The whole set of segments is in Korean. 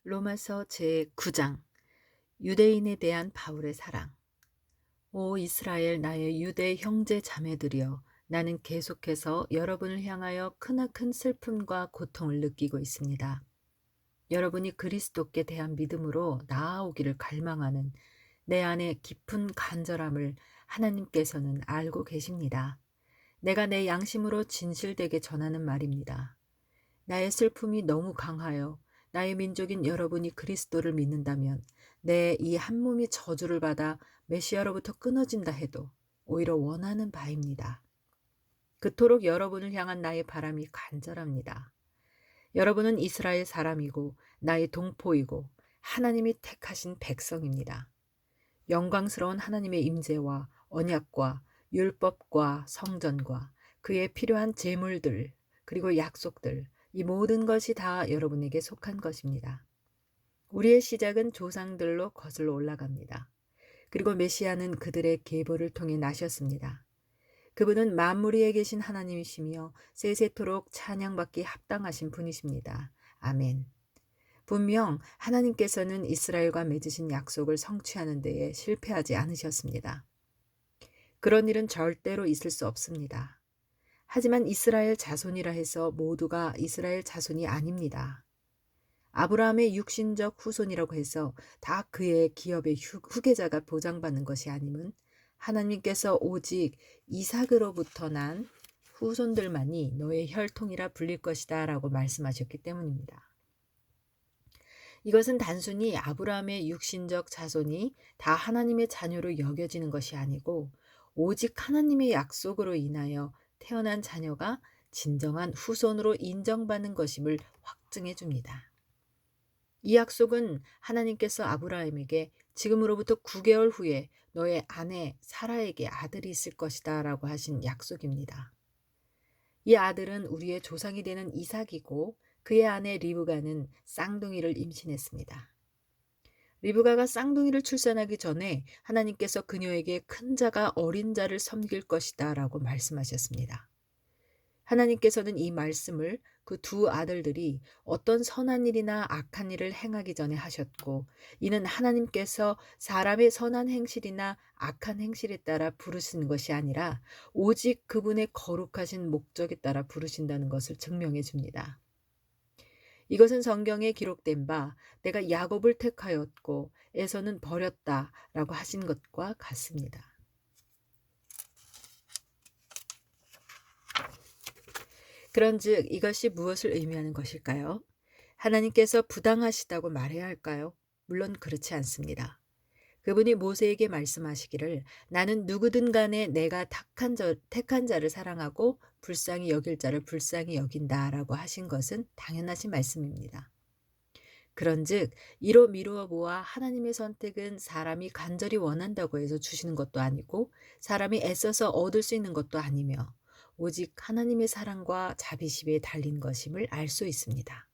로마서 제9장 유대인에 대한 바울의 사랑. 오 이스라엘 나의 유대 형제 자매들이여, 나는 계속해서 여러분을 향하여 크나큰 슬픔과 고통을 느끼고 있습니다. 여러분이 그리스도께 대한 믿음으로 나아오기를 갈망하는 내 안의 깊은 간절함을 하나님께서는 알고 계십니다. 내가 내 양심으로 진실되게 전하는 말입니다. 나의 슬픔이 너무 강하여 나의 민족인 여러분이 그리스도를 믿는다면 내 이 한 몸이 저주를 받아 메시아로부터 끊어진다 해도 오히려 원하는 바입니다. 그토록 여러분을 향한 나의 바람이 간절합니다. 여러분은 이스라엘 사람이고 나의 동포이고 하나님이 택하신 백성입니다. 영광스러운 하나님의 임재와 언약과 율법과 성전과 그에 필요한 제물들, 그리고 약속들, 이 모든 것이 다 여러분에게 속한 것입니다. 우리의 시작은 조상들로 거슬러 올라갑니다. 그리고 메시아는 그들의 계보를 통해 나셨습니다. 그분은 만물 위에 계신 하나님이시며 세세토록 찬양받기 합당하신 분이십니다. 아멘. 분명 하나님께서는 이스라엘과 맺으신 약속을 성취하는 데에 실패하지 않으셨습니다. 그런 일은 절대로 있을 수 없습니다. 하지만 이스라엘 자손이라 해서 모두가 이스라엘 자손이 아닙니다. 아브라함의 육신적 후손이라고 해서 다 그의 기업의 후계자가 보장받는 것이 아님은 하나님께서 오직 이삭으로부터 난 후손들만이 너의 혈통이라 불릴 것이다 라고 말씀하셨기 때문입니다. 이것은 단순히 아브라함의 육신적 자손이 다 하나님의 자녀로 여겨지는 것이 아니고 오직 하나님의 약속으로 인하여 태어난 자녀가 진정한 후손으로 인정받는 것임을 확증해 줍니다. 이 약속은 하나님께서 아브라함에게 지금으로부터 9개월 후에 너의 아내 사라에게 아들이 있을 것이다 라고 하신 약속입니다. 이 아들은 우리의 조상이 되는 이삭이고 그의 아내 리브가는 쌍둥이를 임신했습니다. 리브가가 쌍둥이를 출산하기 전에 하나님께서 그녀에게 큰 자가 어린 자를 섬길 것이다 라고 말씀하셨습니다. 하나님께서는 이 말씀을 그 두 아들들이 어떤 선한 일이나 악한 일을 행하기 전에 하셨고, 이는 하나님께서 사람의 선한 행실이나 악한 행실에 따라 부르시는 것이 아니라 오직 그분의 거룩하신 목적에 따라 부르신다는 것을 증명해 줍니다. 이것은 성경에 기록된 바 내가 야곱을 택하였고 에서는 버렸다 라고 하신 것과 같습니다. 그런즉 이것이 무엇을 의미하는 것일까요? 하나님께서 부당하시다고 말해야 할까요? 물론 그렇지 않습니다. 그분이 모세에게 말씀하시기를 나는 누구든 간에 내가 택한 자를 사랑하고 불쌍히 여길 자를 불쌍히 여긴다 라고 하신 것은 당연하신 말씀입니다. 그런즉 이로 미루어 보아 하나님의 선택은 사람이 간절히 원한다고 해서 주시는 것도 아니고 사람이 애써서 얻을 수 있는 것도 아니며 오직 하나님의 사랑과 자비심에 달린 것임을 알 수 있습니다.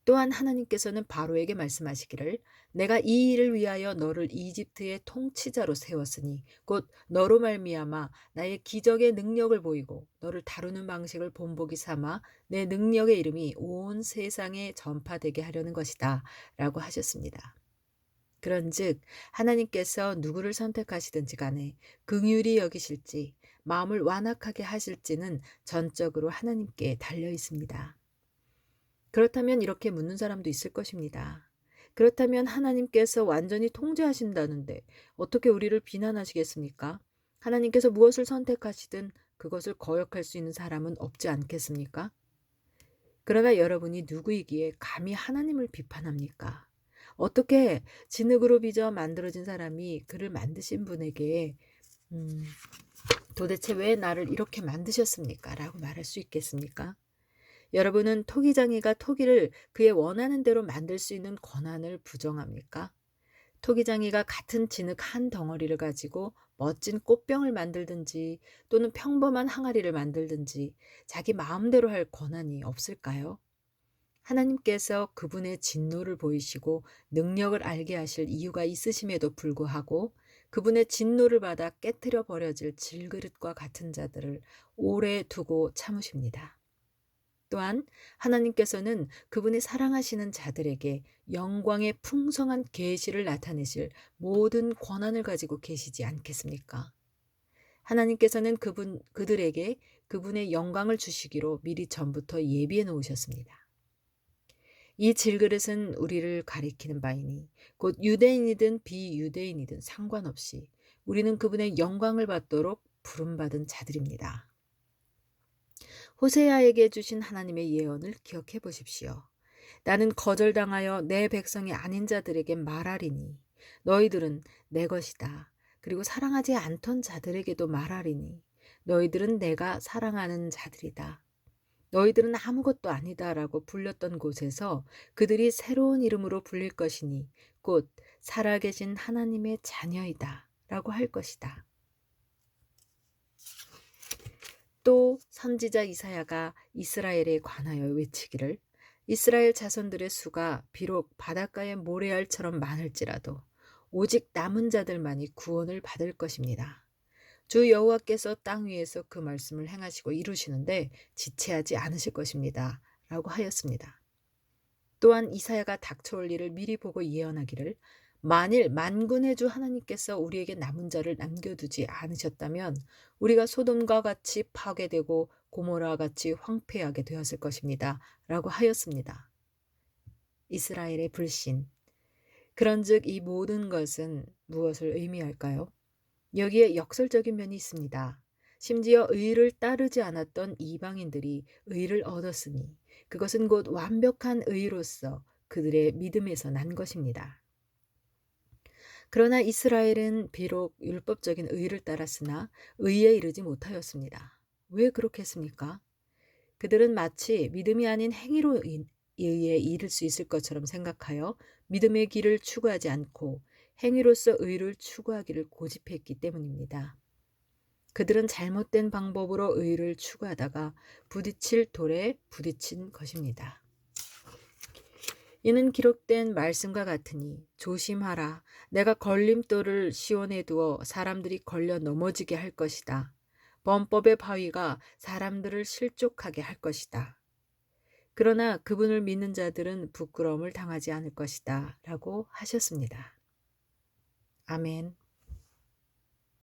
또한 하나님께서는 바로에게 말씀하시기를 내가 이 일을 위하여 너를 이집트의 통치자로 세웠으니 곧 너로 말미암아 나의 기적의 능력을 보이고 너를 다루는 방식을 본보기 삼아 내 능력의 이름이 온 세상에 전파되게 하려는 것이다 라고 하셨습니다. 그런즉 하나님께서 누구를 선택하시든지 간에 긍휼히 여기실지 마음을 완악하게 하실지는 전적으로 하나님께 달려 있습니다. 그렇다면 이렇게 묻는 사람도 있을 것입니다. 그렇다면 하나님께서 완전히 통제하신다는데 어떻게 우리를 비난하시겠습니까? 하나님께서 무엇을 선택하시든 그것을 거역할 수 있는 사람은 없지 않겠습니까? 그러나 여러분이 누구이기에 감히 하나님을 비판합니까? 어떻게 진흙으로 빚어 만들어진 사람이 그를 만드신 분에게 도대체 왜 나를 이렇게 만드셨습니까? 라고 말할 수 있겠습니까? 여러분은 토기장이가 토기를 그의 원하는 대로 만들 수 있는 권한을 부정합니까? 토기장이가 같은 진흙 한 덩어리를 가지고 멋진 꽃병을 만들든지 또는 평범한 항아리를 만들든지 자기 마음대로 할 권한이 없을까요? 하나님께서 그분의 진노를 보이시고 능력을 알게 하실 이유가 있으심에도 불구하고 그분의 진노를 받아 깨트려 버려질 질그릇과 같은 자들을 오래 두고 참으십니다. 또한 하나님께서는 그분의 사랑하시는 자들에게 영광의 풍성한 계시를 나타내실 모든 권한을 가지고 계시지 않겠습니까? 하나님께서는 그들에게 그분의 영광을 주시기로 미리 전부터 예비해 놓으셨습니다. 이 질그릇은 우리를 가리키는 바이니 곧 유대인이든 비유대인이든 상관없이 우리는 그분의 영광을 받도록 부름받은 자들입니다. 호세아에게 주신 하나님의 예언을 기억해 보십시오. 나는 거절당하여 내 백성이 아닌 자들에게 말하리니 너희들은 내 것이다. 그리고 사랑하지 않던 자들에게도 말하리니 너희들은 내가 사랑하는 자들이다. 너희들은 아무것도 아니다라고 불렸던 곳에서 그들이 새로운 이름으로 불릴 것이니 곧 살아계신 하나님의 자녀이다 라고 할 것이다. 또 선지자 이사야가 이스라엘에 관하여 외치기를 이스라엘 자손들의 수가 비록 바닷가의 모래알처럼 많을지라도 오직 남은 자들만이 구원을 받을 것입니다. 주 여호와께서 땅 위에서 그 말씀을 행하시고 이루시는데 지체하지 않으실 것입니다. 라고 하였습니다. 또한 이사야가 닥쳐올 일을 미리 보고 예언하기를 만일 만군의 주 하나님께서 우리에게 남은 자를 남겨두지 않으셨다면 우리가 소돔과 같이 파괴되고 고모라와 같이 황폐하게 되었을 것입니다. 라고 하였습니다. 이스라엘의 불신. 그런즉 이 모든 것은 무엇을 의미할까요? 여기에 역설적인 면이 있습니다. 심지어 의를 따르지 않았던 이방인들이 의를 얻었으니 그것은 곧 완벽한 의로서 그들의 믿음에서 난 것입니다. 그러나 이스라엘은 비록 율법적인 의를 따랐으나 의에 이르지 못하였습니다. 왜 그렇게 했습니까? 그들은 마치 믿음이 아닌 행위로 의에 이를 수 있을 것처럼 생각하여 믿음의 길을 추구하지 않고 행위로서 의를 추구하기를 고집했기 때문입니다. 그들은 잘못된 방법으로 의를 추구하다가 부딪힐 돌에 부딪힌 것입니다. 이는 기록된 말씀과 같으니 조심하라. 내가 걸림돌을 시온에 두어 사람들이 걸려 넘어지게 할 것이다. 범법의 바위가 사람들을 실족하게 할 것이다. 그러나 그분을 믿는 자들은 부끄러움을 당하지 않을 것이다. 라고 하셨습니다. 아멘.